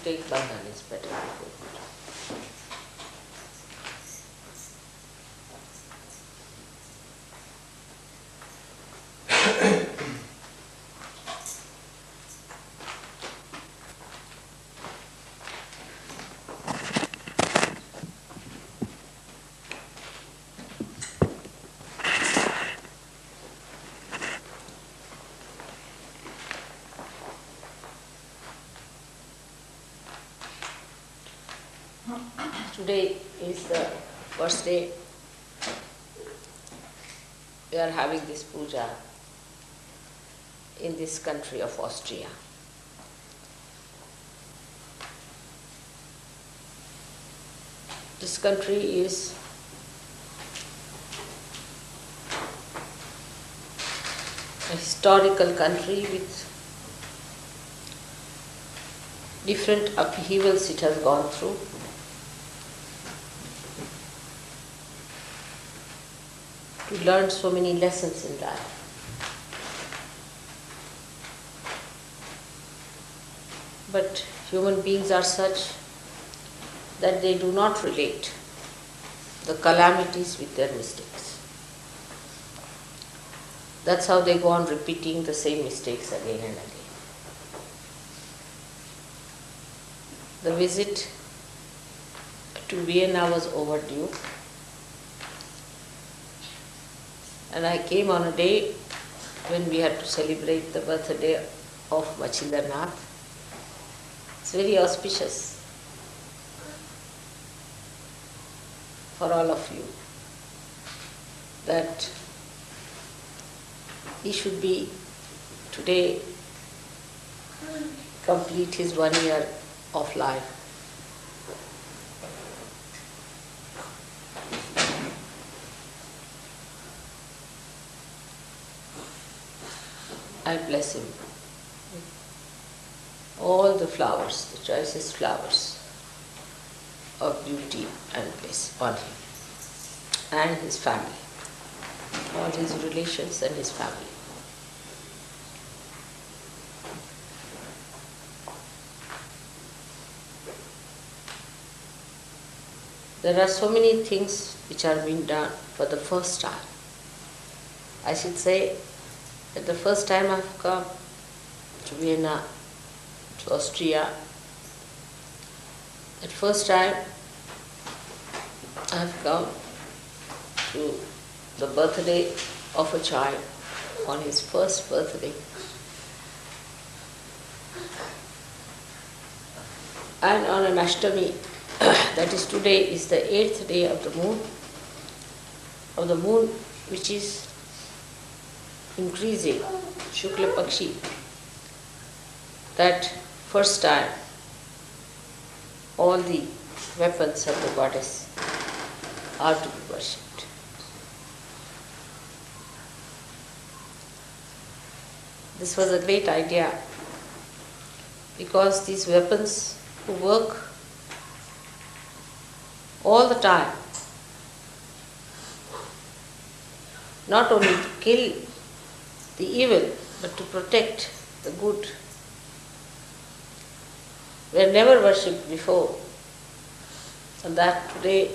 take bandhan is better before puja. Today is the first day we are having this puja in this country of Austria. This country is a historical country with different upheavals it has gone through. To learn so many lessons in life. But human beings are such that they do not relate the calamities with their mistakes. That's how they go on repeating the same mistakes again and again. The visit to Vienna was overdue. And I came on a day when we had to celebrate the birthday of Machindranath. It's very auspicious for all of you that he should be today complete his 1 year of life. I bless him. All the flowers, the choicest flowers of beauty and bliss on him and his family, all his relations and his family. There are so many things which are being done for the first time. I should say that the first time I've come to Vienna, to Austria, that first time I've come to the birthday of a child on his first birthday. And on an Ashtami, that is today, is the 8th day of the moon which is increasing, Shukla Pakshi. That first time all the weapons of the goddess are to be worshipped. This was a great idea because these weapons who work all the time, not only to kill the evil, but to protect the good, were never worshipped before. And that today,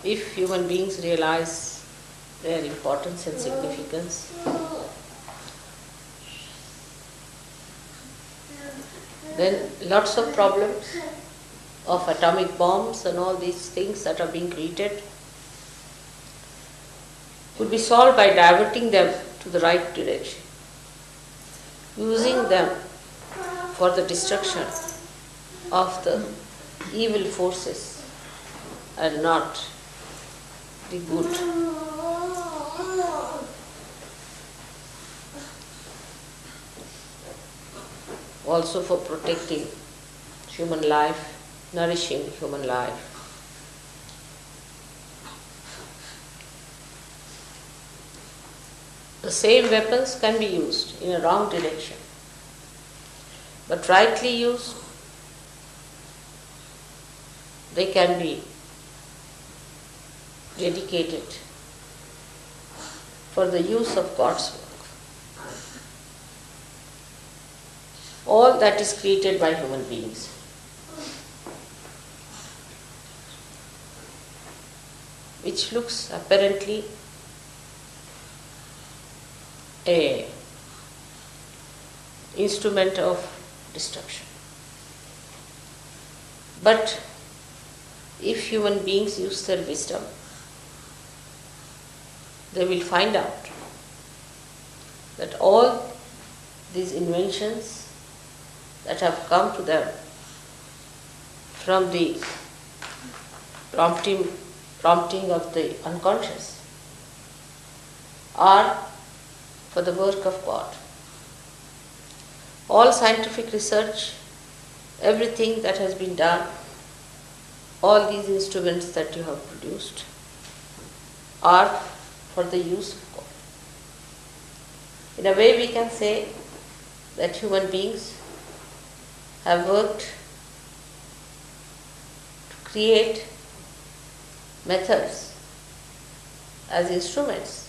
if human beings realize their importance and significance, then lots of problems of atomic bombs and all these things that are being created could be solved by diverting them to the right direction, using them for the destruction of the evil forces and not the good. Also for protecting human life, nourishing human life. The same weapons can be used in a wrong direction, but rightly used, they can be dedicated for the use of God's work. all that is created by human beings. Which looks apparently a instrument of destruction. But if human beings use their wisdom, they will find out that all these inventions that have come to them from the prompting of the unconscious are for the work of God. All scientific research, everything that has been done, all these instruments that you have produced are for the use of God. In a way, we can say that human beings have worked to create methods as instruments,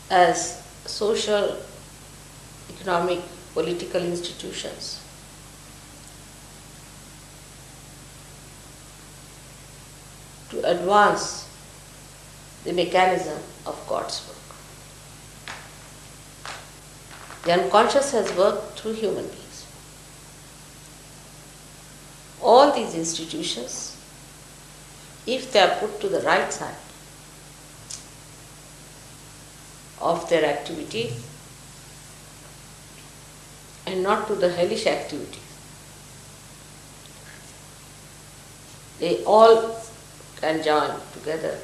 as social, economic, political institutions to advance the mechanism of God's work. The unconscious has worked through human beings. All these institutions, if they are put to the right side of their activity and not to the hellish activity, they all can join together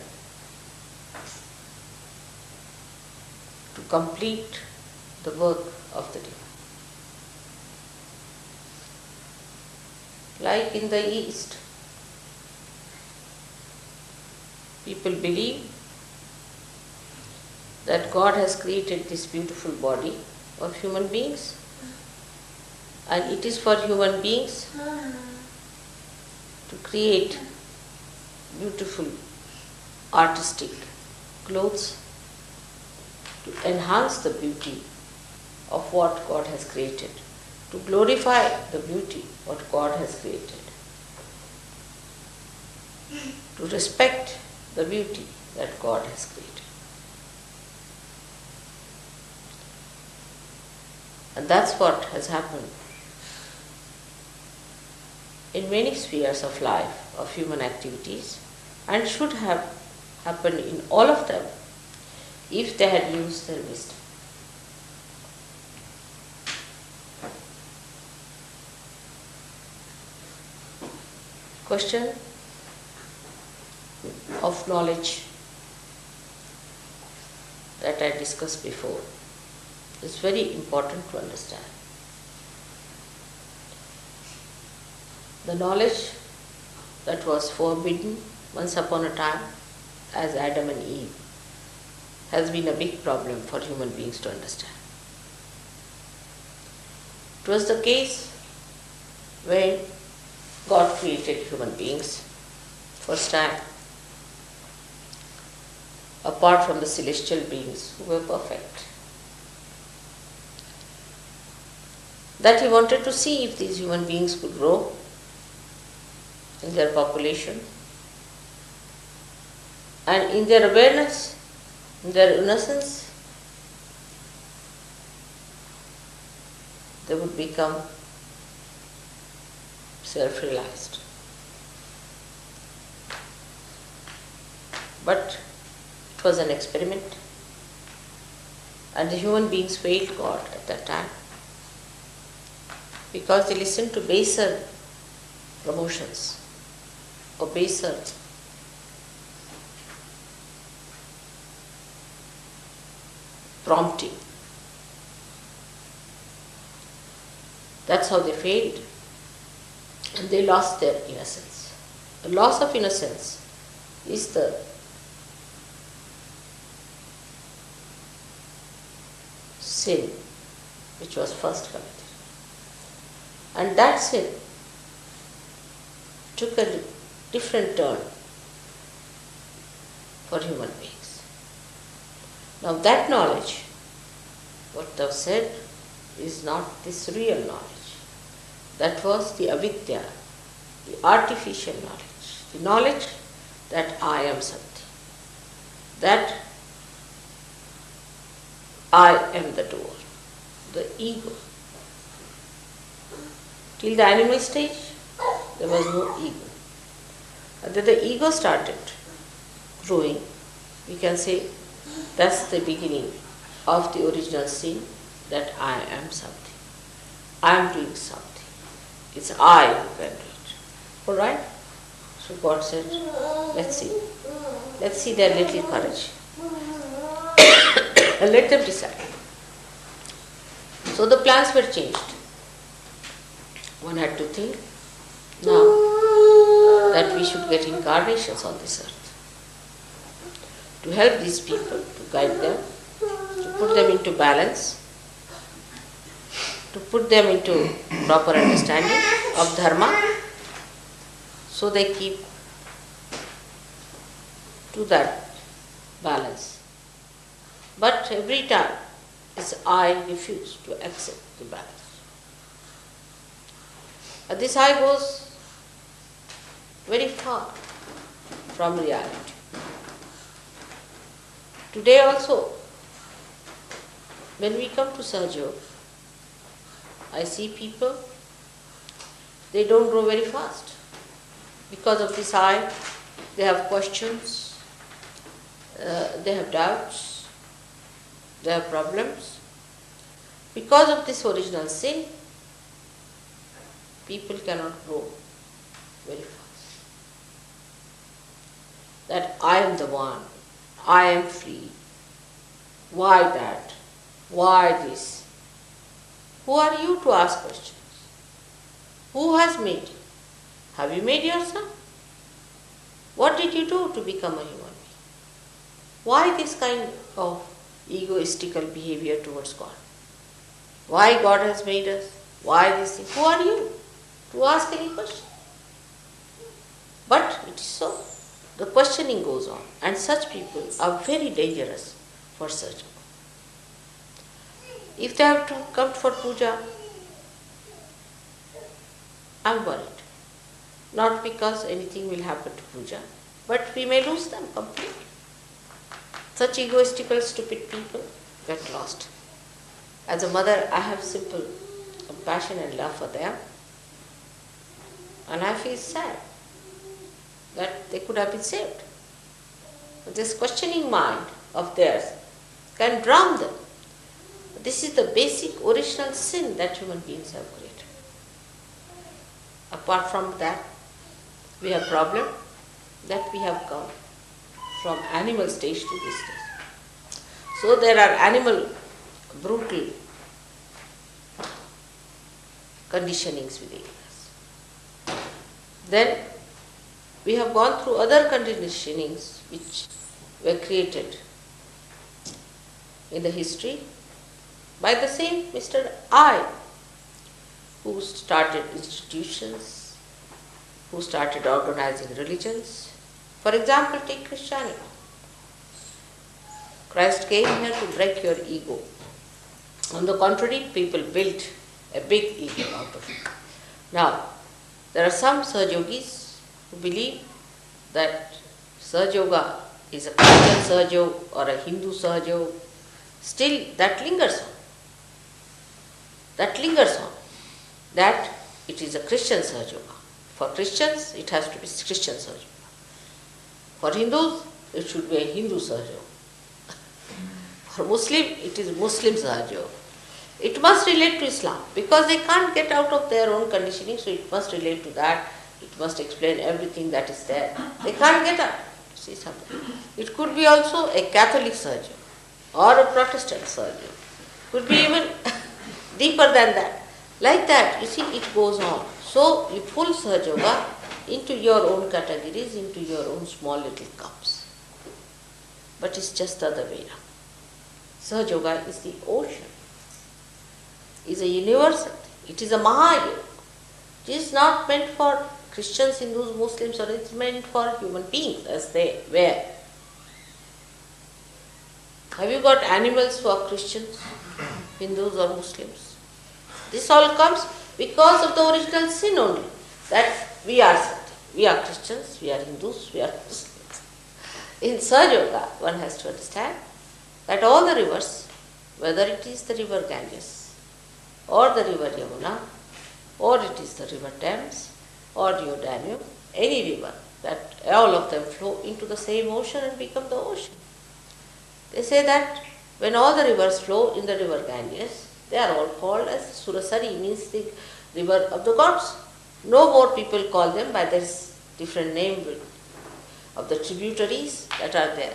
to complete the work of the divine. Like in the East, people believe that God has created this beautiful body of human beings, and it is for human beings to create beautiful artistic clothes to enhance the beauty of what God has created, to glorify the beauty what God has created, to respect the beauty that God has created. And that's what has happened in many spheres of life, of human activities, and should have happened in all of them if they had used their wisdom. Question of knowledge that I discussed before is very important to understand. The knowledge that was forbidden once upon a time as Adam and Eve has been a big problem for human beings to understand. It was the case when God created human beings first time, apart from the celestial beings who were perfect. That He wanted to see if these human beings could grow in their population and in their awareness, in their innocence, they would become self-realized. But it was an experiment, and the human beings failed God at that time because they listened to baser promotions or baser prompting. That's how they failed, and they lost their innocence. The loss of innocence is the sin which was first committed. And that sin took a different turn for human beings. Now that knowledge What thou said is not this real knowledge. That was the avidya, the artificial knowledge, the knowledge that I am something, that I am the doer, the ego. Till the animal stage, there was no ego. And then the ego started growing. We can say that's the beginning of the original sin, that I am something. I am doing something. It's I who can do it. Alright? So God said, let's see. Let's see their little courage. And let them decide. So the plans were changed. One had to think now that we should get incarnations on this earth to help these people, to guide them, to put them into balance, to put them into proper understanding of dharma, so they keep to that balance. But every time I refuse to accept the balance. And this I goes very far from reality. Today also, when we come to Sahaja, I see people, they don't grow very fast. Because of this I, they have questions, they have doubts, they have problems. Because of this original sin, people cannot grow very fast. That I am the one, I am free. Why that? Why this? Who are you to ask questions? Who has made you? Have you made yourself? What did you do to become a human being? Why this kind of egoistical behavior towards God? Why God has made us? Why this thing? Who are you to ask any question? But it is so. The questioning goes on, and such people are very dangerous for search. If they have to come for puja, I am worried. Not because anything will happen to puja, but we may lose them completely. Such egoistical, stupid people get lost. As a mother, I have simple compassion and love for them, and I feel sad that they could have been saved. But this questioning mind of theirs can drown them. This is the basic original sin that human beings have created. Apart from that, we have problem that we have come from animal stage to this stage. So there are animal brutal conditionings within us. Then we have gone through other conditionings which were created in the history by the same Mr. I, who started institutions, who started organizing religions. For example, take Christianity. Christ came here to break your ego. On the contrary, people built a big ego out of it. Now, there are some Sahajogis who believe that Sahaja is a Christian Sahaja or a Hindu Sahaja. Still, that lingers on. That lingers on. That it is a Christian Sahaja. For Christians, it has to be Christian Sahaja. For Hindus, it should be a Hindu Sahaja. For Muslim, it is Muslim Sahaja. It must relate to Islam because they can't get out of their own conditioning, so it must relate to that. It must explain everything that is there. They can't get out. See something. It could be also a Catholic Sahaja or a Protestant Sahaja. Could be even deeper than that. Like that, you see, it goes on. So you pull Sahaja into your own categories, into your own small little cups. But it's just the other way around. Sahaja is the ocean. Is a universal thing. It is a Mahayoga. It is not meant for Christians, Hindus, Muslims, or it is meant for human beings as they were. Have you got animals who are Christians? Hindus or Muslims. This all comes because of the original sin only, that we are something. We are Christians, we are Hindus, we are Muslims. In Sahaja Yoga, one has to understand that all the rivers, whether it is the river Ganges, or the river Yamuna, or it is the river Thames, or your Danube, any river, that all of them flow into the same ocean and become the ocean. They say that when all the rivers flow in the river Ganges, they are all called as Surasari, means the river of the gods. No more people call them by this different name of the tributaries that are there.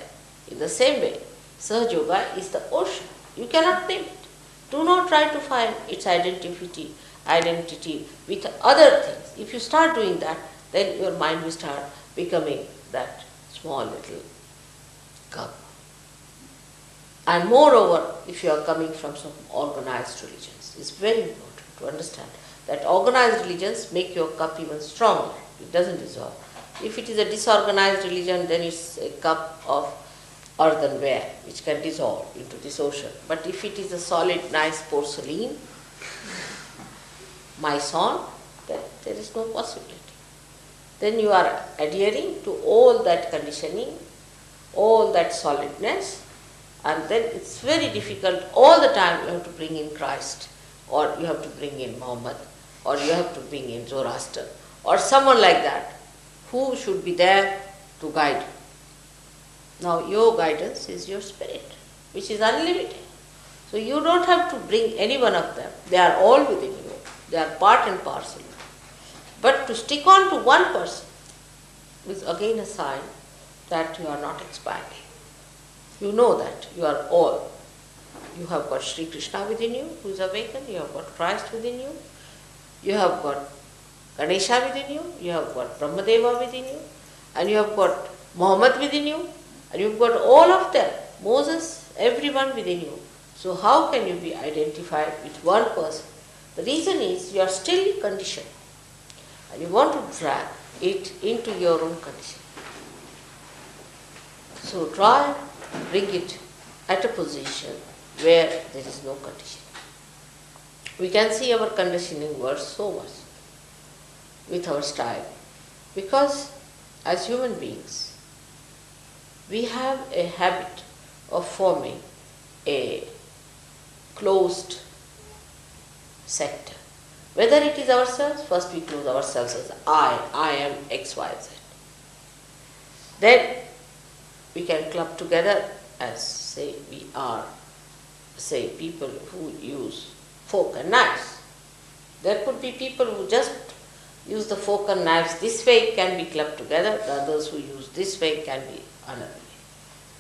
In the same way, Sahaja Yoga is the ocean. You cannot name it. Do not try to find its identity with other things. If you start doing that, then your mind will start becoming that small little cup. And moreover, if you are coming from some organized religions, it's very important to understand that organized religions make your cup even stronger. It doesn't dissolve. If it is a disorganized religion, then it's a cup of earthenware which can dissolve into this ocean. But if it is a solid, nice porcelain, Maison, then there is no possibility. Then you are adhering to all that conditioning, all that solidness, and then it's very difficult. All the time you have to bring in Christ, or you have to bring in Muhammad, or you have to bring in Zoroaster, or someone like that, who should be there to guide you. Now your guidance is your spirit, which is unlimited. So you don't have to bring any one of them. They are all within you. They are part and parcel. But to stick on to one person is again a sign that you are not expanding. You know that you are all. You have got Shri Krishna within you, who is awakened. You have got Christ within you. You have got Ganesha within you. You have got Brahmadeva within you. And you have got Muhammad within you. And you have got all of them. Moses, everyone within you. So how can you be identified with one person? The reason is you are still conditioned. And you want to drag it into your own condition. So try and bring it at a position where there is no condition. We can see our conditioning works so much with our style, because as human beings, we have a habit of forming a closed sector. Whether it is ourselves, first we close ourselves as I am X, Y, Z. Then we can club together as, say, we are, say, people who use fork and knives. There could be people who just use the fork and knives this way, can be clubbed together. The others who use this way can be another way.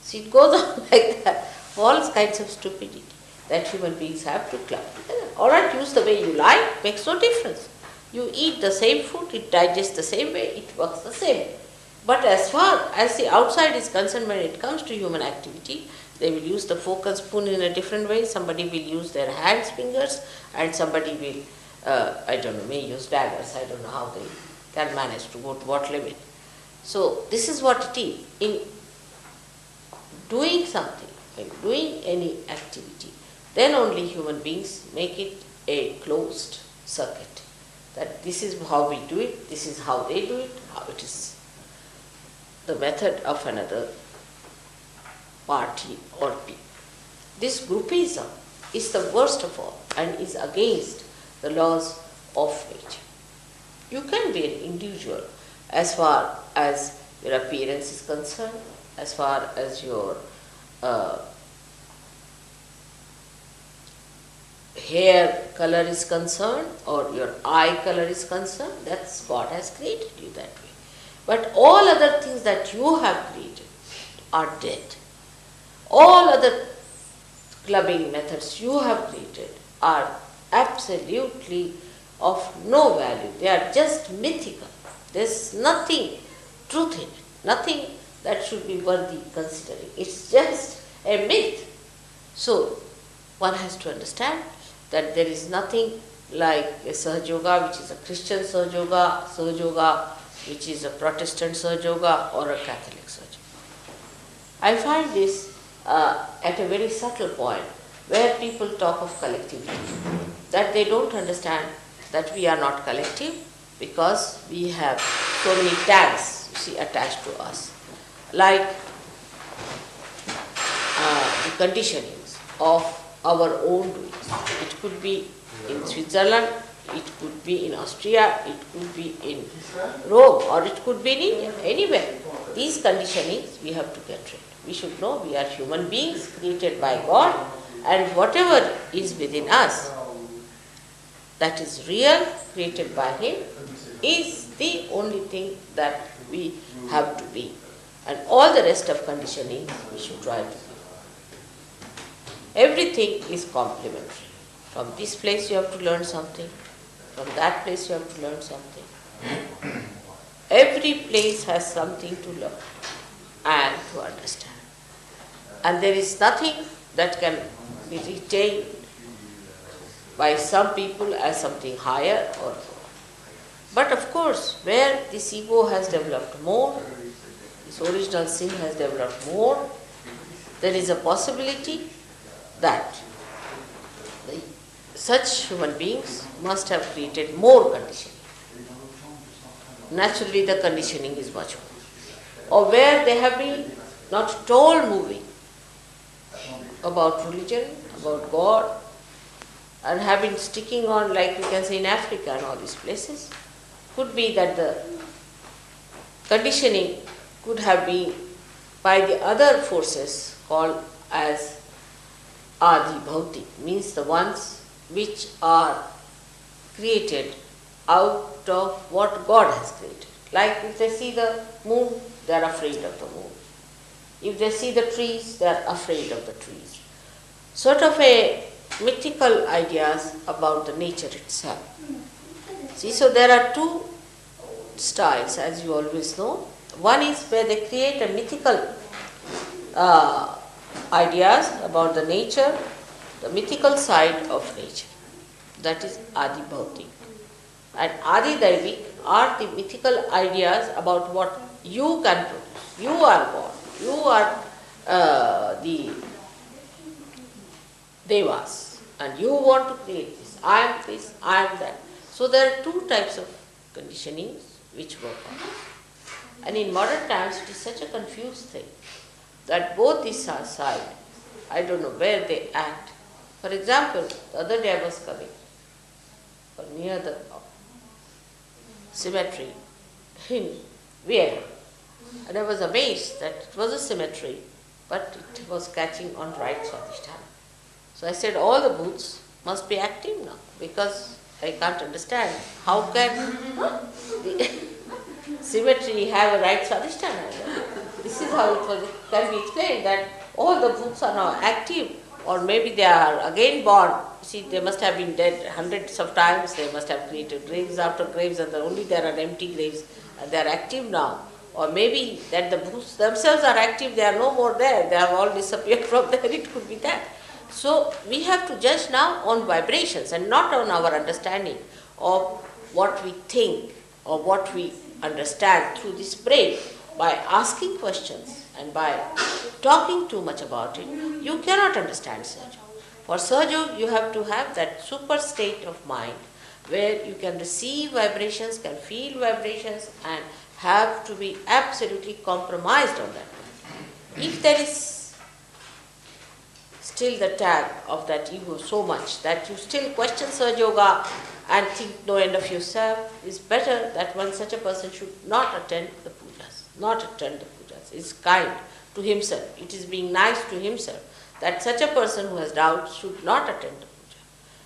See, it goes on like that. All kinds of stupidity that human beings have to club together. All right, use the way you like, makes no difference. You eat the same food, it digests the same way, it works the same way. But as far as the outside is concerned, when it comes to human activity, they will use the fork and spoon in a different way. Somebody will use their hands, fingers, and somebody will, may use daggers. I don't know how they can manage to go to what limit. So this is what it is. In doing something, in doing any activity, then only human beings make it a closed circuit. That this is how we do it, this is how they do it, how it is the method of another party or people. This groupism is the worst of all and is against the laws of nature. You can be an individual as far as your appearance is concerned, as far as your hair color is concerned or your eye color is concerned. That's God has created you that way. But all other things that you have created are dead. All other clubbing methods you have created are absolutely of no value. They are just mythical. There's nothing truth in it, nothing that should be worthy considering. It's just a myth. So one has to understand that there is nothing like a Sahaja Yoga, which is a Christian Sahaja Yoga, which is a Protestant Sahaja Yoga, or a Catholic Sahaja Yoga. I find this at a very subtle point, where people talk of collectivity, that they don't understand that we are not collective because we have so many tags, you see, attached to us, like the conditionings of our own doings. It could be in Switzerland, it could be in Austria, it could be in Rome, or it could be in India, anywhere. These conditionings we have to get rid. We should know we are human beings created by God, and whatever is within us that is real, created by Him, is the only thing that we have to be. And all the rest of conditioning we should try to be. Everything is complementary. From this place you have to learn something, from that place you have to learn something. Every place has something to learn and to understand. And there is nothing that can be retained by some people as something higher or lower. But of course, where this ego has developed more, this original sin has developed more, there is a possibility that such human beings must have created more conditioning. Naturally, the conditioning is much more. Or where they have been not at all moving about religion, about God, and have been sticking on, like we can say in Africa and all these places, could be that the conditioning could have been by the other forces called as Adi Bhautik, means the ones which are created out of what God has created. Like if they see the moon, they are afraid of the moon. If they see the trees, they are afraid of the trees. Sort of a mythical ideas about the nature itself. See, so there are two styles, as you always know. One is where they create a mythical ideas about the nature, the mythical side of nature. That is Adi Bhautik. And Adi Daivik are the mythical ideas about what you can produce. You are God. You are the Devas. And you want to create this. I am that. So there are two types of conditionings which work on. And in modern times it is such a confused thing that both these sides, I don't know where they act. For example, the other day I was coming near the cemetery in Vienna, and I was amazed that it was a cemetery, but it was catching on right Swadhisthana. So I said all the booths must be active now, because I can't understand how can the cemetery have a right Swadhisthana. This is how it can be explained, that all the booths are now active, or maybe they are again born. See, they must have been dead hundreds of times, they must have created graves after graves, and only there are empty graves, and they are active now. Or maybe that the booths themselves are active, they are no more there, they have all disappeared from there, it could be that. So we have to judge now on vibrations and not on our understanding of what we think or what we understand through this brain. By asking questions and by talking too much about it, you cannot understand Sahaja. For Sahaja, you have to have that super state of mind where you can receive vibrations, can feel vibrations, and have to be absolutely compromised on that. If there is still the tag of that ego so much that you still question Sahaja Yoga and think no end of yourself, it's better that one such a person should not attend the pujas. Not attend the pujas. It's kind to himself. It is being nice to himself that such a person who has doubts should not attend the puja.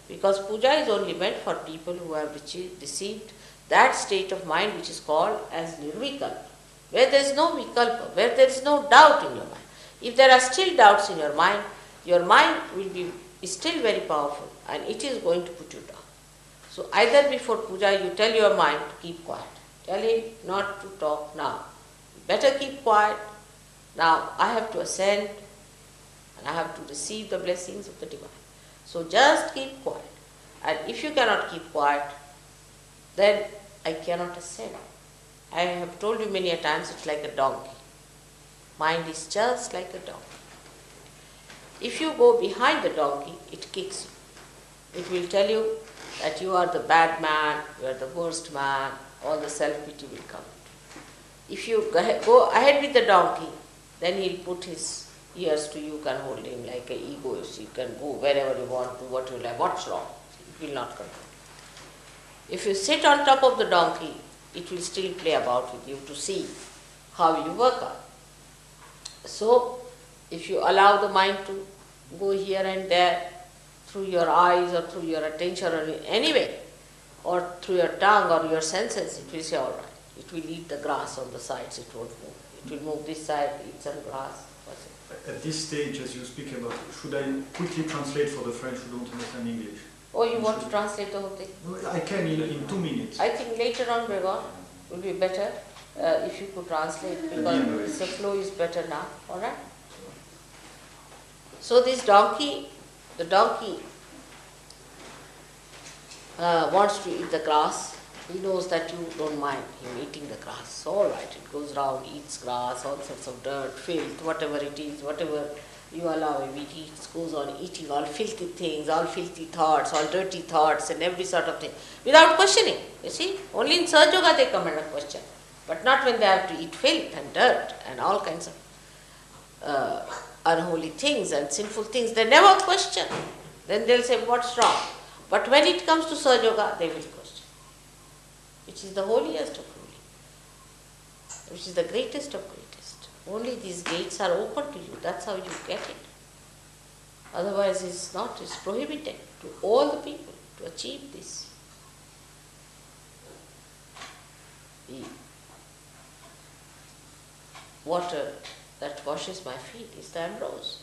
Because puja is only meant for people who have received that state of mind which is called as nirvikalpa, where there is no vikalpa, where there is no doubt in your mind. If there are still doubts in your mind will be still very powerful and it is going to put you down. So either before puja you tell your mind to keep quiet. Tell him not to talk now. Better keep quiet. Now I have to ascend and I have to receive the blessings of the divine. So just keep quiet. And if you cannot keep quiet, then I cannot ascend. I have told you many a times it's like a donkey. Mind is just like a donkey. If you go behind the donkey, it kicks you. It will tell you that you are the bad man, you are the worst man, all the self-pity will come. If you go ahead with the donkey, then he'll put his ears to you, can hold him like an egoist. You can go wherever you want, do what you like, what's wrong? It will not control. If you sit on top of the donkey, it will still play about with you to see how you work out. So, if you allow the mind to go here and there through your eyes or through your attention or in any way, or through your tongue or your senses, it will say, all right. It will eat the grass on the sides, it won't move. It will move this side, eat some grass. At this stage, as you speak about, should I quickly translate for the French who don't understand English? Oh, you want to translate the whole thing? No, I can in 2 minutes. I think later on, Gregor, will be better if you could translate, because the flow is better now. All right? So this donkey, the donkey wants to eat the grass. He knows that you don't mind him eating the grass. So all right, it goes round, eats grass, all sorts of dirt, filth, whatever it is, whatever you allow him, it eats, goes on eating all filthy things, all filthy thoughts, all dirty thoughts and every sort of thing, without questioning. You see, only in Sahaja Yoga they come under question, but not when they have to eat filth and dirt and all kinds of unholy things and sinful things. They never question. Then they'll say, what's wrong? But when it comes to Sahaja Yoga, they will question, which is the holiest of holy, which is the greatest of greatest. Only these gates are open to you. That's how you get it. Otherwise, it's not. It's prohibited to all the people to achieve this. The water that washes my feet is the ambrose,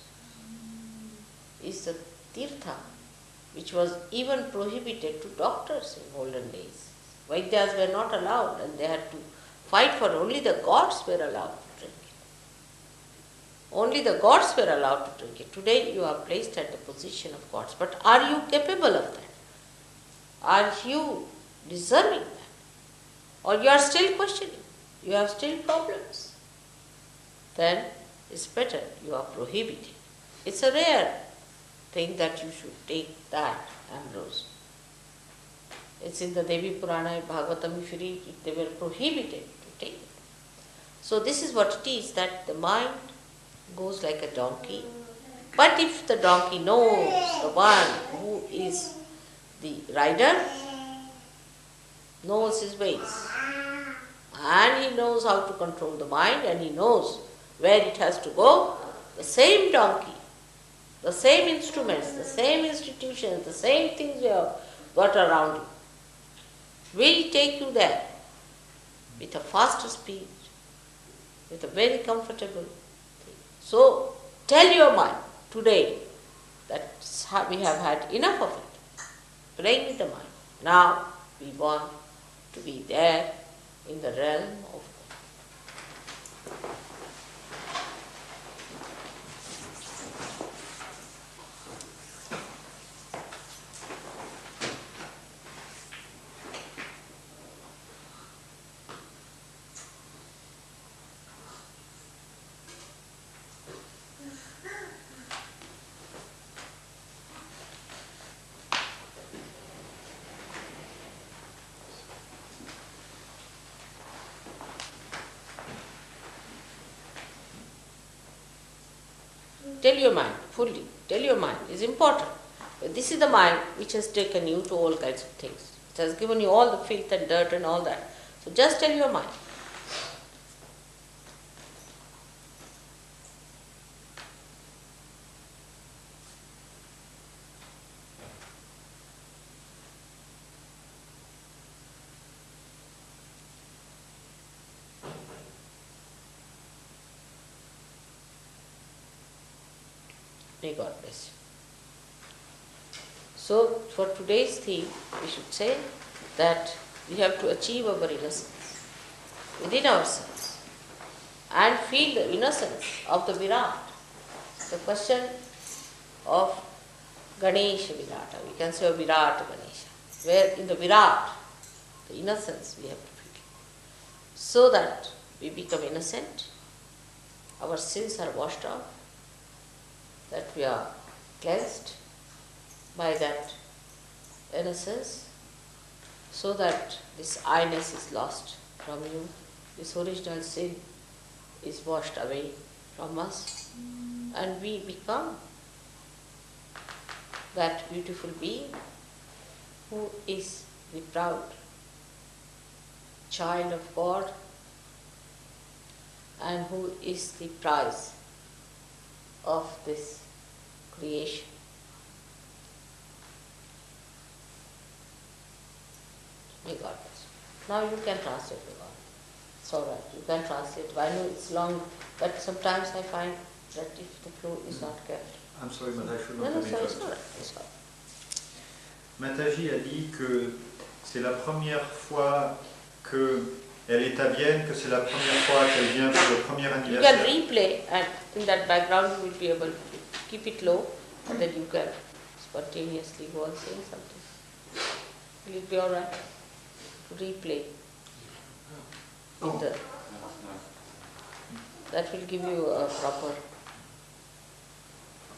is the tirtha, which was even prohibited to doctors in olden days. Vaidyas were not allowed and they had to fight for it. Only the gods were allowed to drink it. Only the gods were allowed to drink it. Today you are placed at the position of gods. But are you capable of that? Are you deserving that? Or you are still questioning? You have still problems? Then it's better you are prohibited. It's a rare thing that you should take that ambrose. It's in the Devi Purana, Bhagavatam, if you read it, they were prohibited to take it. So this is what it is, that the mind goes like a donkey. But if the donkey knows the one who is the rider, knows his ways, and he knows how to control the mind, and he knows where it has to go, the same donkey, the same instruments, the same institutions, the same things you have got around you, will take you there with a faster speed, with a very comfortable thing. So tell your mind today that we have had enough of it. Playing with the mind. Now we want to be there in the realm of God. Tell your mind fully. Tell your mind is important. This is the mind which has taken you to all kinds of things. It has given you all the filth and dirt and all that. So just tell your mind. May God bless you. So, for today's theme, we should say that we have to achieve our innocence within ourselves and feel the innocence of the Virat. The question of Ganesha Virata, we can say Virat Ganesha, where in the Virat, the innocence we have to feel. So that we become innocent, our sins are washed off, that we are cleansed by that innocence, so that this I-ness is lost from you, this original sin is washed away from us, and we become that beautiful being who is the proud child of God and who is the prize of this creation. May God bless you. Now you can translate the God. It's all right, you can translate. I know it's long, but sometimes I find that if the flow is not kept. I'm sorry, but I should No, not no, have sorry, it's interrupted. all right. It's all right. Mataji a dit que c'est la première fois qu'elle est à Vienne, que c'est la première fois qu'elle vient pour le premier You anniversaire. can replay, and in that background you will be able to keep it low, and then you can spontaneously go on saying something. Will it be all right to replay? Oh. That will give you a proper.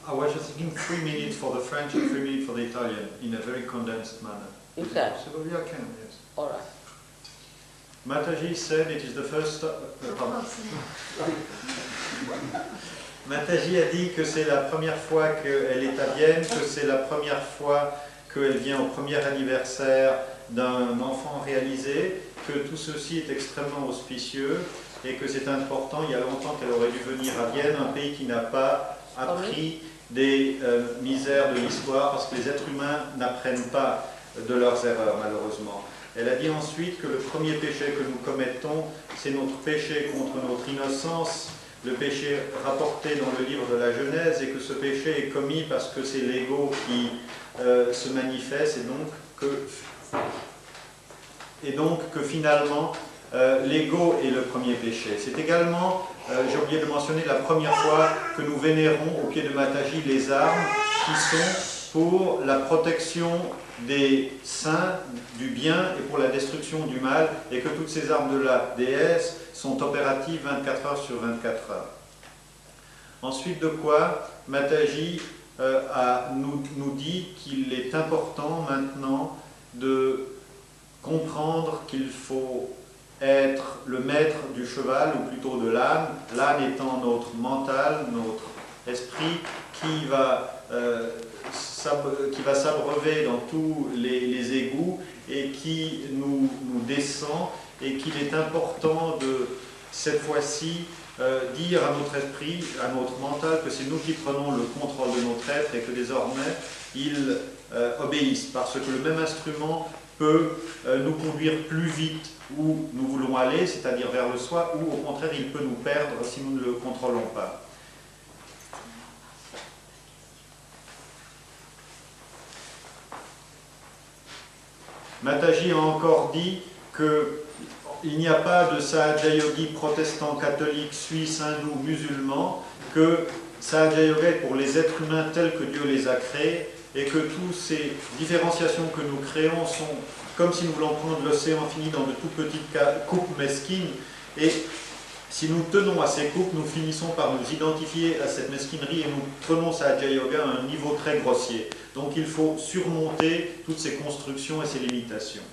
I was just thinking 3 minutes for the French and 3 minutes for the Italian in a very condensed manner. You Is it can. possible? Yeah, I can, yes. All right. Mataji said it is the first Mataji a dit que c'est la première fois qu'elle est à Vienne, que c'est la première fois qu'elle vient au premier anniversaire d'un enfant réalisé, que tout ceci est extrêmement auspicieux et que c'est important. Il y a longtemps qu'elle aurait dû venir à Vienne, un pays qui n'a pas appris des misères de l'histoire, parce que les êtres humains n'apprennent pas de leurs erreurs, malheureusement. Elle a dit ensuite que le premier péché que nous commettons, c'est notre péché contre notre innocence, le péché rapporté dans le livre de la Genèse, et que ce péché est commis parce que c'est l'ego qui se manifeste, et donc que finalement l'ego est le premier péché. C'est également, j'ai oublié de mentionner, la première fois que nous vénérons au pied de Mataji les armes qui sont pour la protection des saints, du bien et pour la destruction du mal, et que toutes ces armes de la déesse sont opératives 24 heures sur 24 heures. Ensuite de quoi, Mataji nous dit qu'il est important maintenant de comprendre qu'il faut être le maître du cheval, ou plutôt de l'âne, l'âne étant notre mental, notre esprit, qui va s'abreuver dans tous les égouts et qui nous descend, et qu'il est important de, cette fois-ci, dire à notre esprit, à notre mental, que c'est nous qui prenons le contrôle de notre être et que désormais il obéisse, parce que le même instrument peut nous conduire plus vite où nous voulons aller, c'est-à-dire vers le soi, ou au contraire il peut nous perdre si nous ne le contrôlons pas. Mataji a encore dit qu'il n'y a pas de Sahaja Yogi protestant, catholique, suisse, hindou, musulman, que Sahaja Yoga est pour les êtres humains tels que Dieu les a créés, et que toutes ces différenciations que nous créons sont comme si nous voulions prendre l'océan infini dans de toutes petites coupes mesquines, et si nous tenons à ces coupes, nous finissons par nous identifier à cette mesquinerie et nous prenons Sahaja Yoga à un niveau très grossier. Donc il faut surmonter toutes ces constructions et ces limitations.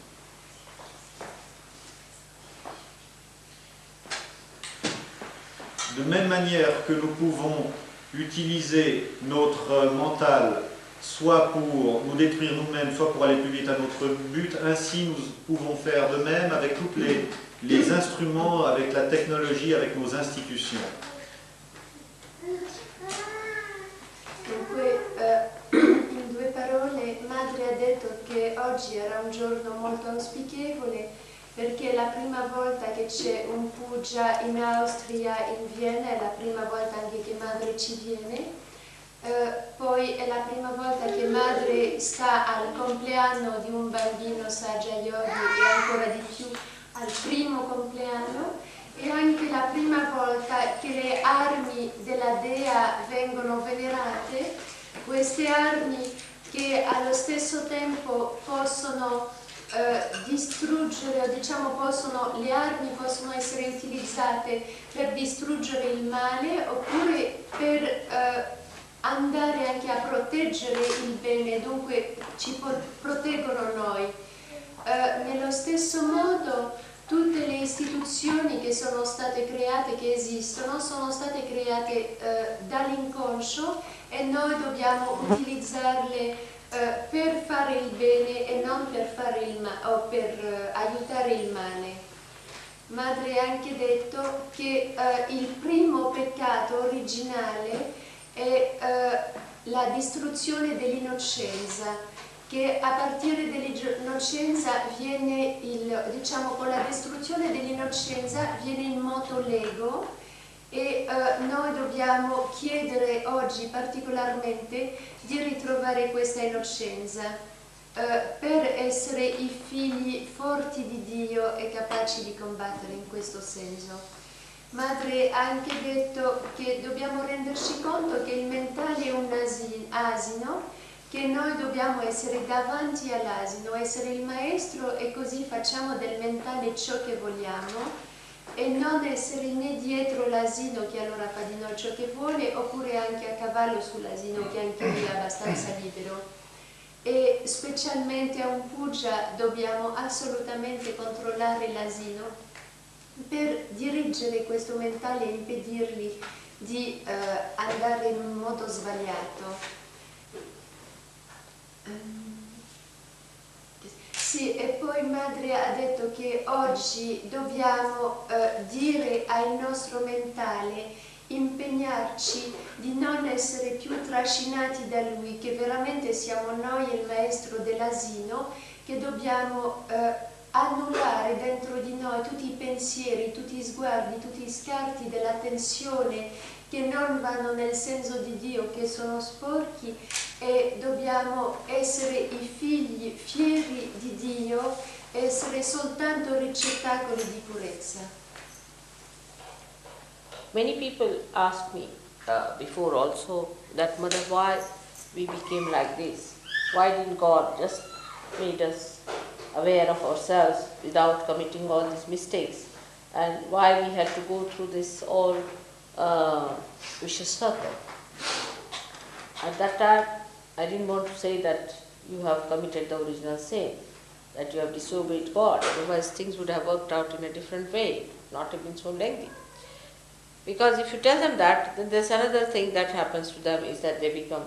De même manière que nous pouvons utiliser notre mental soit pour nous détruire nous-mêmes, soit pour aller plus vite à notre but, ainsi nous pouvons faire de même avec tous les instruments, avec la technologie, avec nos institutions. Dunque, in due parole, Madre ha detto che oggi era un giorno molto auspicevole perché è la prima volta che c'è un Puja in Austria, in Vienna, è la prima volta anche che Madre ci viene. Poi è la prima volta che Madre sta al compleanno di un bambino Sahaja Yogi e ancora di più al primo compleanno, e anche la prima volta che le armi della Dea vengono venerate, queste armi che allo stesso tempo possono distruggere, o diciamo le armi possono essere utilizzate per distruggere il male oppure per andare anche a proteggere il bene, dunque ci proteggono noi. Nello stesso modo tutte le istituzioni che sono state create, che esistono, sono state create dall'inconscio e noi dobbiamo utilizzarle per fare il bene e non per fare il o per aiutare il male. Madre ha anche detto che il primo peccato originale è la distruzione dell'innocenza, che a partire dall'innocenza viene diciamo con la distruzione dell'innocenza viene in moto l'ego e noi dobbiamo chiedere oggi particolarmente di ritrovare questa innocenza per essere i figli forti di Dio e capaci di combattere in questo senso. Madre ha anche detto che dobbiamo renderci conto che il mentale è un asino, che noi dobbiamo essere davanti all'asino, essere il maestro e così facciamo del mentale ciò che vogliamo e non essere né dietro l'asino che allora fa di noi ciò che vuole oppure anche a cavallo sull'asino che anche lui è abbastanza libero. E specialmente a un puja dobbiamo assolutamente controllare l'asino per dirigere questo mentale e impedirgli di andare in un modo sbagliato. Sì, e poi Madre ha detto che oggi dobbiamo dire al nostro mentale, impegnarci di non essere più trascinati da lui, che veramente siamo noi il maestro dell'asino, che dobbiamo annullare dentro di noi tutti i pensieri, tutti gli sguardi, tutti gli scarti dell'attenzione che non vanno nel senso di Dio, che sono sporchi, e dobbiamo essere i figli fieri di Dio, essere soltanto ricettacoli di purezza. Many people ask me before also that, Mother, why we became like this? Why didn't God just made us aware of ourselves without committing all these mistakes? And why we had to go through this all vicious circle? At that time, I didn't want to say that you have committed the original sin, that you have disobeyed God, otherwise things would have worked out in a different way, not have been so lengthy. Because if you tell them that, then there's another thing that happens to them is that they become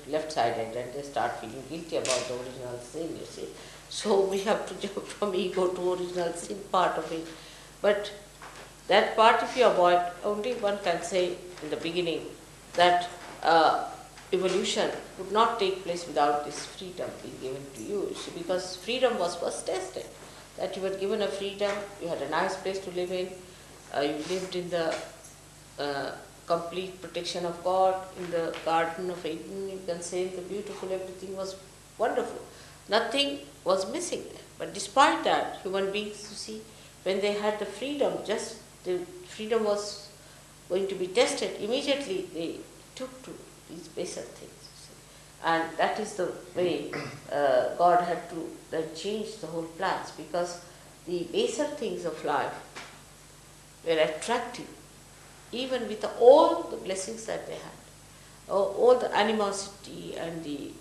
left-sided and they start feeling guilty about the original sin, you see. So we have to jump from ego to original sin part of it. But that part, if you avoid, only one can say in the beginning that evolution would not take place without this freedom being given to you, see, because freedom was first tested. That you were given a freedom, you had a nice place to live in, you lived in the complete protection of God, in the Garden of Eden, you can say the beautiful, everything was wonderful. Nothing was missing there. But despite that, human beings, you see, when they had the freedom, just the freedom was going to be tested, immediately they took to these baser things. You see. And that is the way God had to then change the whole plans, because the baser things of life were attractive, even with all the blessings that they had, all the animosity and the,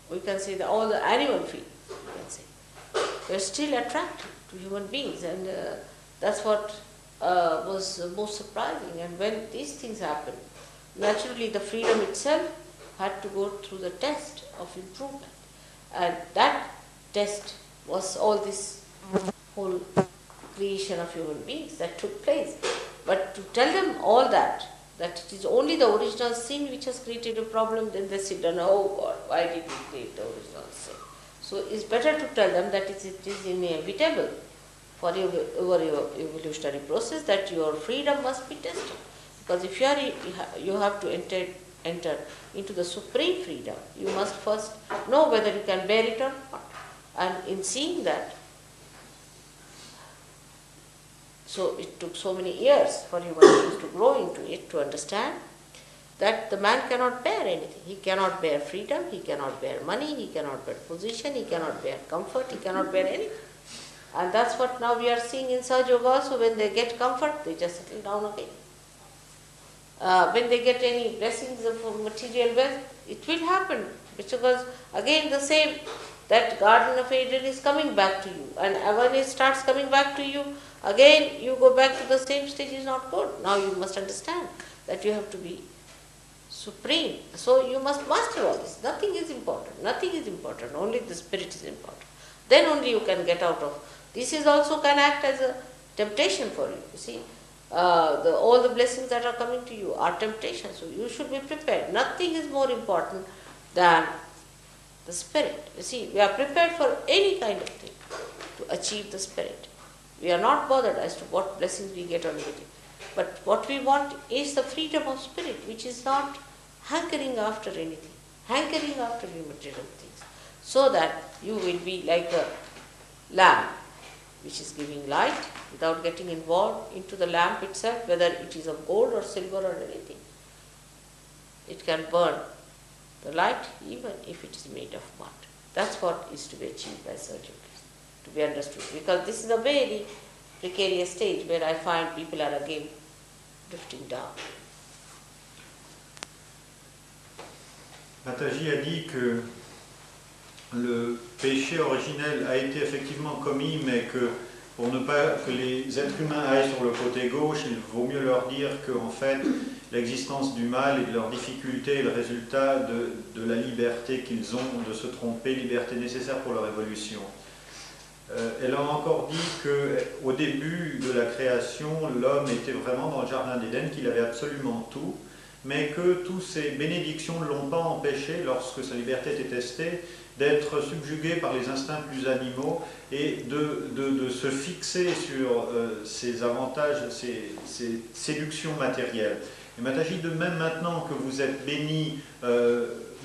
we can say, all the animal feelings, we can say, were still attractive to human beings, and that's what was most surprising. And when these things happened, naturally the freedom itself had to go through the test of improvement, and that test was all this whole creation of human beings that took place. But to tell them all that it is only the original sin which has created a problem, then they sit down, oh God, why did we create the original sin? So it's better to tell them that it is inevitable for your evolutionary process, that your freedom must be tested. Because if you have to enter into the supreme freedom, you must first know whether you can bear it or not. And in seeing that, so it took so many years for human beings to grow into it, to understand that the man cannot bear anything. He cannot bear freedom, he cannot bear money, he cannot bear position, he cannot bear comfort, he cannot bear anything. And that's what now we are seeing in Sahaja Yoga. So when they get comfort, they just settle down again. when they get any blessings of material wealth, it will happen. Because again the same, that Garden of Eden is coming back to you. And when it starts coming back to you, again you go back to the same stage, is not good. Now you must understand that you have to be supreme. So you must master all this. Nothing is important. Nothing is important. Only the spirit is important. Then only you can get out of. This is also can act as a temptation for you. You see, all the blessings that are coming to you are temptations. So you should be prepared. Nothing is more important than the spirit. You see, we are prepared for any kind of thing to achieve the spirit. We are not bothered as to what blessings we get on the day. But what we want is the freedom of spirit, which is not hankering after anything, hankering after material things, so that you will be like a lamp which is giving light without getting involved into the lamp itself, whether it is of gold or silver or anything. It can burn the light even if it is made of mud. That's what is to be achieved by surgery, to be understood. Because this is a very precarious stage where I find people are again drifting down. Mataji a dit que le péché originel a été effectivement commis, mais que pour ne pas que les êtres humains aillent sur le côté gauche, il vaut mieux leur dire qu'en fait, l'existence du mal et de leurs difficultés est le résultat de la liberté qu'ils ont de se tromper, liberté nécessaire pour leur évolution. Elle a encore dit qu'au début de la création, l'homme était vraiment dans le jardin d'Éden, qu'il avait absolument tout, mais que toutes ces bénédictions ne l'ont pas empêché, lorsque sa liberté était testée, d'être subjugué par les instincts plus animaux et de se fixer sur ses avantages, ses séductions matérielles. Et Mataji, de même maintenant que vous êtes béni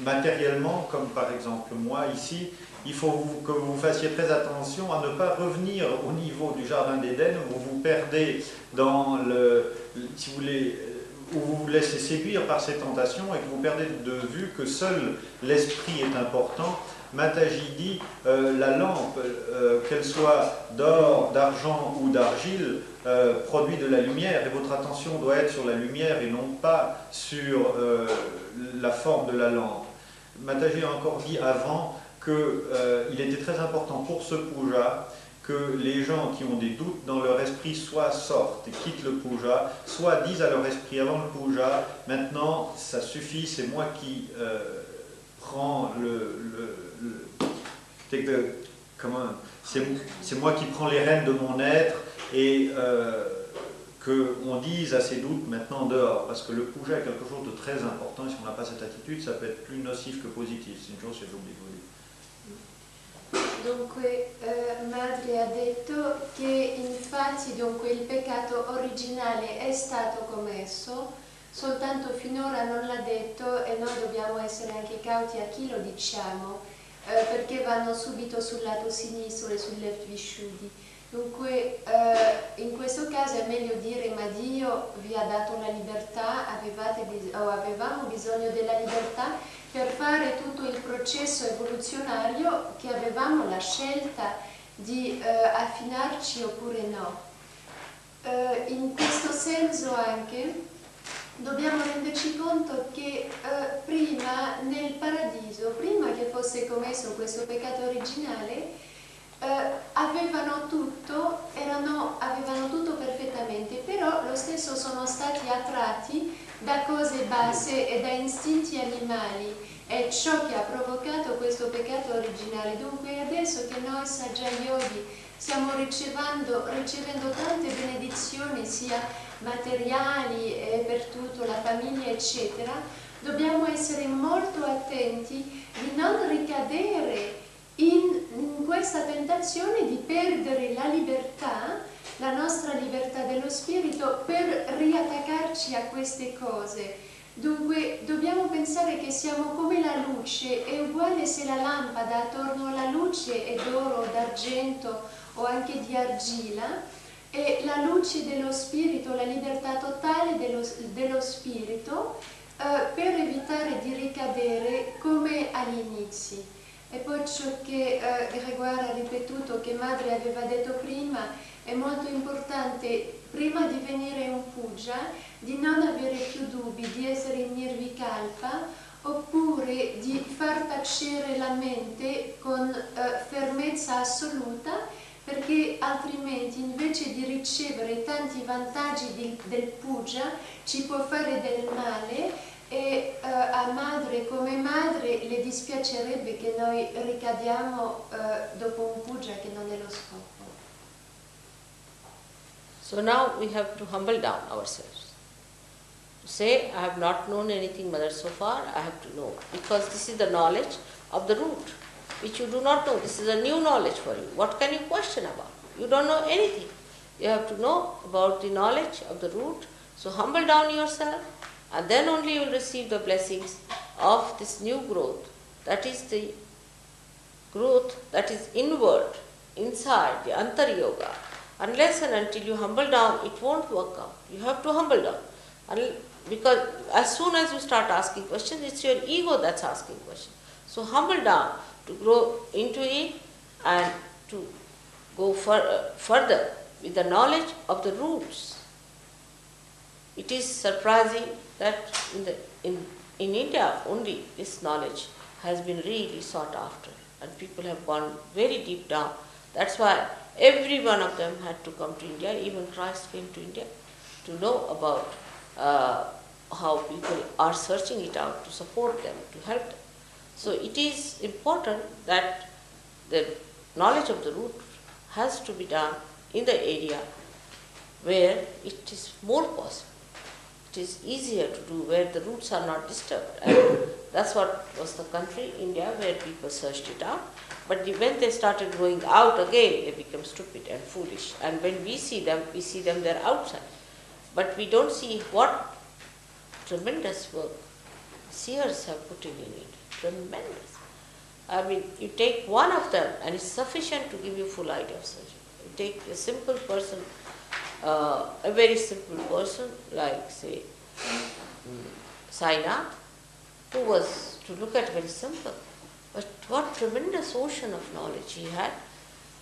matériellement, comme par exemple moi ici, il faut que vous fassiez très attention à ne pas revenir au niveau du jardin d'Éden où vous vous perdez dans si vous voulez, où vous vous laissez séduire par ces tentations et que vous perdez de vue que seul l'esprit est important. Mataji dit la lampe, qu'elle soit d'or, d'argent ou d'argile, produit de la lumière, et votre attention doit être sur la lumière et non pas sur la forme de la lampe. Mataji a encore dit avant qu'il était très important pour ce puja que les gens qui ont des doutes dans leur esprit soit sortent et quittent le puja, soit disent à leur esprit avant le puja, maintenant ça suffit, c'est moi qui prends c'est moi qui prends les rênes de mon être, et qu'on dise à ces doutes maintenant dehors, parce que le puja est quelque chose de très important, et si on n'a pas cette attitude, ça peut être plus nocif que positif. C'est une chose que j'ai oublié de vous dire. Dunque, Madre ha detto che infatti dunque, il peccato originale è stato commesso, soltanto finora non l'ha detto, e noi dobbiamo essere anche cauti a chi lo diciamo, perché vanno subito sul lato sinistro e sui left visciudi. Dunque, in questo caso è meglio dire: ma Dio vi ha dato la libertà, avevamo bisogno della libertà per fare tutto il processo evoluzionario, che avevamo la scelta di affinarci oppure no. In questo senso anche dobbiamo renderci conto che prima nel paradiso, prima che fosse commesso questo peccato originale, avevano tutto perfettamente, però lo stesso sono stati attratti da cose basse e da istinti animali, è ciò che ha provocato questo peccato originale. Dunque adesso che noi Saggia Yogi stiamo ricevendo tante benedizioni, sia materiali e per tutto, la famiglia eccetera, dobbiamo essere molto attenti di non ricadere in questa tentazione di perdere la libertà, la nostra libertà dello spirito, per riattaccarci a queste cose. Dunque dobbiamo pensare che siamo come la luce, è uguale se la lampada attorno alla luce è d'oro, d'argento o anche di argilla, e la luce dello spirito, la libertà totale dello spirito, per evitare di ricadere come agli inizi. E poi ciò che Gregoire ha ripetuto, che Madre aveva detto prima, è molto importante, prima di venire in puja, di non avere più dubbi, di essere in nirvikalpa, oppure di far tacere la mente con fermezza assoluta, perché altrimenti invece di ricevere tanti vantaggi del puja ci può fare del male. E a Madre come Madre le dispiacerebbe che noi ricadiamo dopo un puja che non è lo scopo. So now we have to humble down ourselves. To say, I have not known anything, Mother, so far, I have to know. Because this is the knowledge of the root, which you do not know. This is a new knowledge for you. What can you question about? You don't know anything. You have to know about the knowledge of the root. So humble down yourself, and then only you will receive the blessings of this new growth. That is the growth that is inward, inside, the Antar Yoga. Unless and until you humble down, it won't work out. You have to humble down. Because as soon as you start asking questions, it's your ego that's asking questions. So humble down to grow into it and to go further with the knowledge of the roots. It is surprising that in India only this knowledge has been really sought after, and people have gone very deep down. That's why every one of them had to come to India. Even Christ came to India to know about how people are searching it out, to support them, to help them. So it is important that the knowledge of the root has to be done in the area where it is more possible. It is easier to do where the roots are not disturbed. And that's what was the country, India, where people searched it out. But when they started growing out again, they become stupid and foolish. And when we see them they're outside. But we don't see what tremendous work seers have put in it. Tremendous. I mean, you take one of them and it's sufficient to give you full idea of surgery. You take a simple person, a very simple person like, say, Sainath, who was, to look at, very simple. But what tremendous ocean of knowledge he had,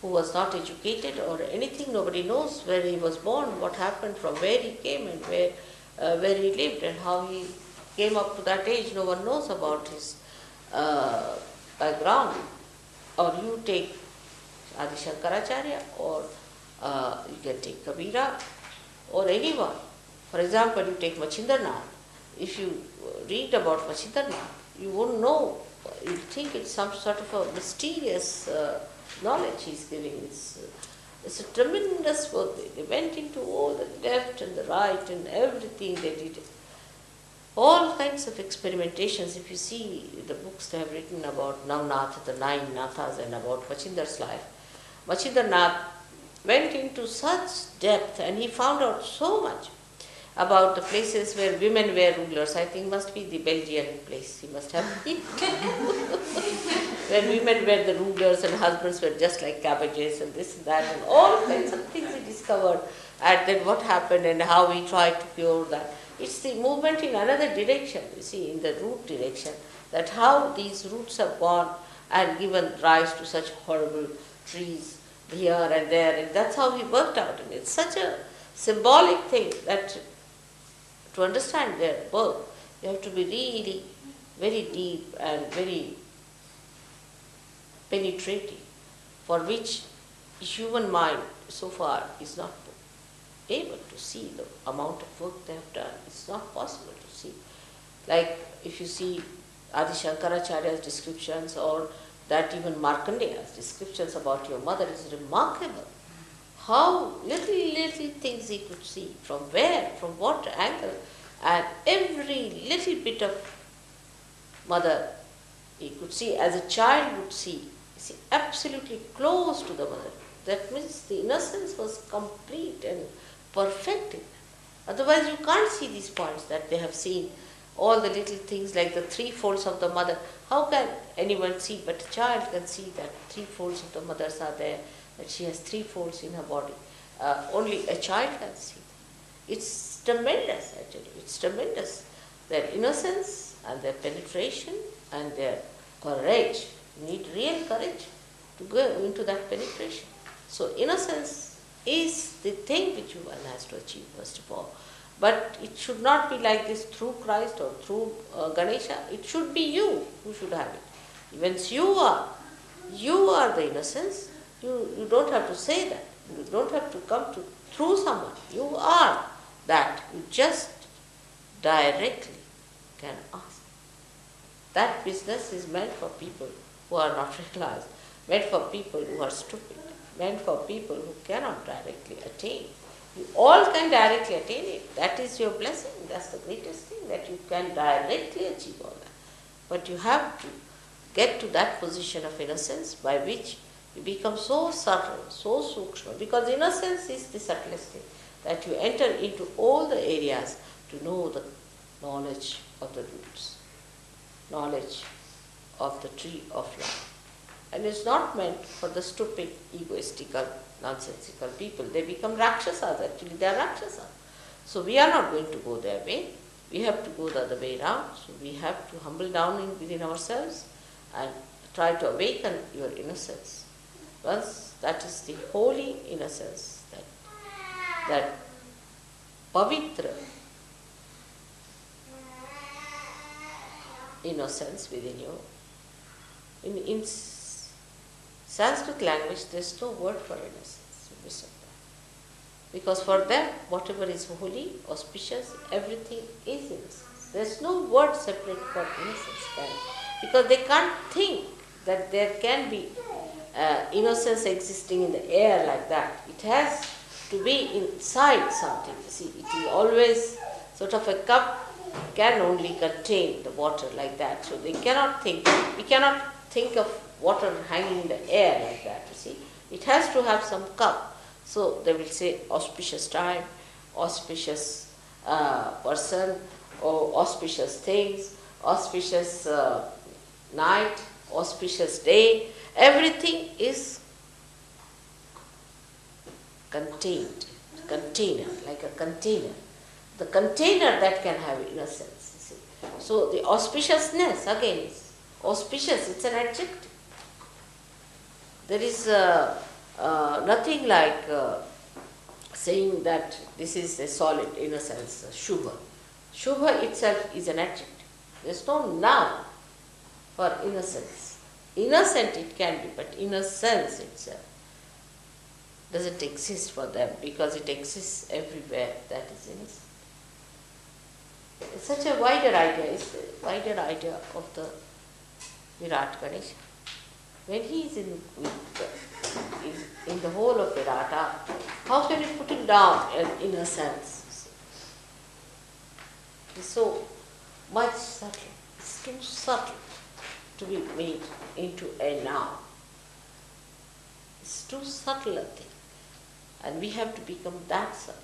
who was not educated or anything. Nobody knows where he was born, what happened, from where he came and where he lived and how he came up to that age. No one knows about his background. Or you take Adi Shankaracharya, or you can take Kabira, or anyone. For example, you take Machindranath. If you read about Machindranath, you won't know. You think it's some sort of a mysterious knowledge he's giving. It's a tremendous work. They went into all the left and the right and everything they did. All kinds of experimentations. If you see the books they have written about Navnath, the 9 Nathas, and about Machindra's life, Machindranath went into such depth and he found out so much about the places where women were rulers. I think must be the Belgian place. He must have been. Where women were the rulers and husbands were just like cabbages and this and that, and all kinds of things he discovered. And then what happened and how he tried to cure that. It's the movement in another direction, you see, in the root direction, that how these roots have gone and given rise to such horrible trees here and there, and that's how he worked out. And it's such a symbolic thing that to understand their work, you have to be really very deep and very penetrating, for which human mind so far is not able to see the amount of work they have done. It's not possible to see. Like if you see Adi Shankaracharya's descriptions, or that even Markandeya's descriptions about your mother, is remarkable. How little things he could see, from where, from what angle, and every little bit of mother he could see as a child would see. You see, absolutely close to the mother. That means the innocence was complete and perfect. Otherwise you can't see these points that they have seen, all the little things like the 3 folds of the mother. How can anyone see? But a child can see that 3 folds of the mothers are there, that she has 3 folds in her body. Only a child can see that. It's tremendous, I tell you. It's tremendous. Their innocence and their penetration and their courage You need real courage to go into that penetration. So innocence is the thing which one has to achieve first of all. But it should not be like this through Christ or through Ganesha. It should be you who should have it. Once you are the innocence. You don't have to say that. You don't have to come to through someone. You are that. You just directly can ask. That business is meant for people who are not realized, meant for people who are stupid, meant for people who cannot directly attain. You all can directly attain it. That is your blessing. That's the greatest thing, that you can directly achieve all that. But you have to get to that position of innocence by which you become so subtle, so sukshma, because innocence is the subtlest thing, that you enter into all the areas to know the knowledge of the roots, knowledge of the tree of life. And it's not meant for the stupid, egoistical, nonsensical people. They become Rakshasas, actually they are Rakshasas. So we are not going to go their way. We have to go the other way around. So we have to humble down within ourselves and try to awaken your innocence. Once that is the holy innocence, that pavitra innocence within you. In Sanskrit language, there is no word for innocence. Because for them, whatever is holy, auspicious, everything is innocence. There is no word separate for innocence. Because they can't think that there can be innocence existing in the air like that. It has to be inside something. You see, it is always sort of a cup can only contain the water like that. So they cannot think. We cannot think of water hanging in the air like that. You see, it has to have some cup. So they will say auspicious time, auspicious person, or auspicious things, auspicious night, auspicious day. Everything is contained, container, like a container. The container that can have innocence, you see. So the auspiciousness, again, is auspicious, it's an adjective. There is nothing like saying that this is a solid innocence, Shubha. Shubha itself is an adjective. There is no noun for innocence. Innocent it can be, but innocence itself doesn't exist for them because it exists everywhere that is innocent. It's such a wider idea, it's a wider idea of the Virat Ganesha. When he is in the whole of Virata, how can you put him down in innocence? It's so much subtle. It's too subtle to be made into a noun. It's too subtle a thing. And we have to become that subtle.